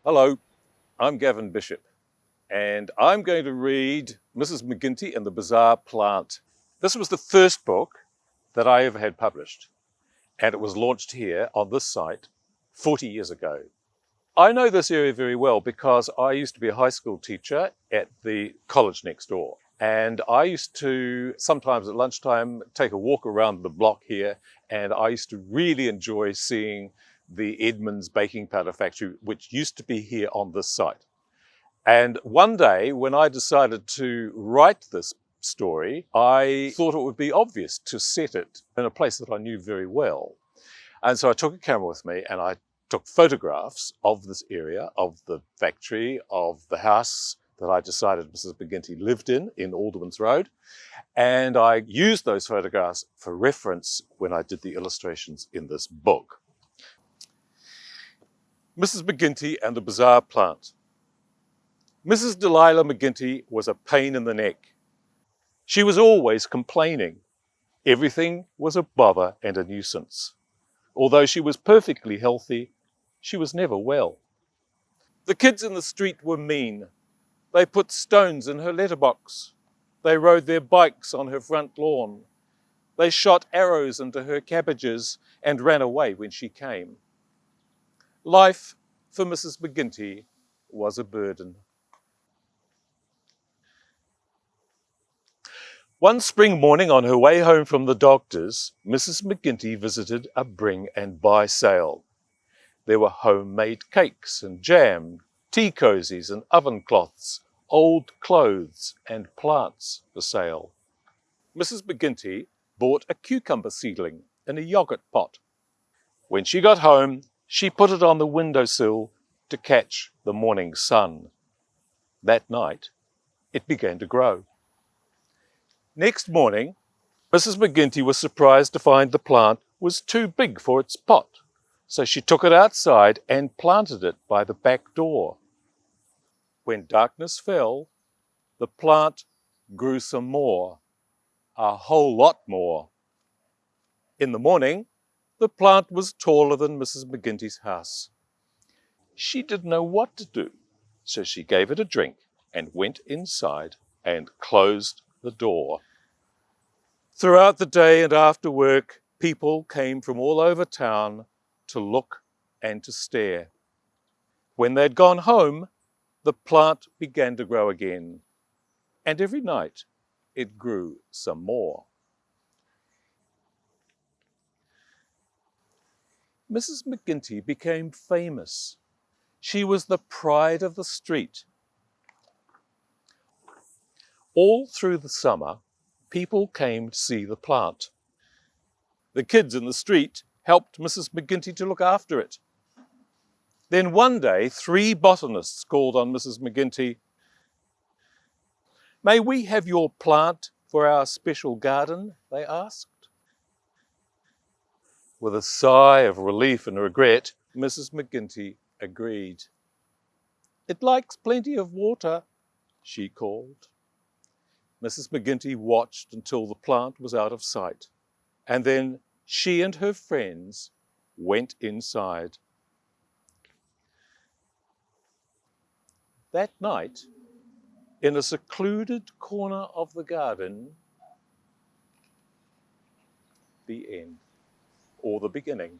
Hello, I'm Gavin Bishop, and I'm going to read Mrs McGinty and the Bizarre Plant. This was the first book that I ever had published, and it was launched here on this site 40 years ago. I know this area very well because I used to be a high school teacher at the college next door. And I used to, sometimes at lunchtime, take a walk around the block here, and I used to really enjoy seeing the Edmonds baking powder factory, which used to be here on this site. And one day when I decided to write this story, I thought it would be obvious to set it in a place that I knew very well. And so I took a camera with me and I took photographs of this area, of the factory, of the house that I decided Mrs McGinty lived in Alderman's Road. And I used those photographs for reference when I did the illustrations in this book. Mrs McGinty and the Bizarre Plant. Mrs. Delilah McGinty was a pain in the neck. She was always complaining. Everything was a bother and a nuisance. Although she was perfectly healthy, she was never well. The kids in the street were mean. They put stones in her letterbox. They rode their bikes on her front lawn. They shot arrows into her cabbages and ran away when she came. Life for Mrs. McGinty was a burden. One spring morning on her way home from the doctor's, Mrs. McGinty visited a bring and buy sale. There were homemade cakes and jam, tea cozies and oven cloths, old clothes and plants for sale. Mrs. McGinty bought a cucumber seedling in a yogurt pot. When she got home, she put it on the windowsill to catch the morning sun. That night, it began to grow. Next morning, Mrs. McGinty was surprised to find the plant was too big for its pot, so she took it outside and planted it by the back door. When darkness fell, the plant grew some more, a whole lot more. In the morning, the plant was taller than Mrs. McGinty's house. She didn't know what to do, so she gave it a drink and went inside and closed the door. Throughout the day and after work, people came from all over town to look and to stare. When they'd gone home, the plant began to grow again, and every night it grew some more. Mrs. McGinty became famous. She was the pride of the street. All through the summer, people came to see the plant. The kids in the street helped Mrs. McGinty to look after it. Then one day, 3 botanists called on Mrs. McGinty. "May we have your plant for our special garden?" they asked. With a sigh of relief and regret, Mrs. McGinty agreed. "It likes plenty of water," she called. Mrs. McGinty watched until the plant was out of sight, and then she and her friends went inside. That night, in a secluded corner of the garden, the end, or the beginning.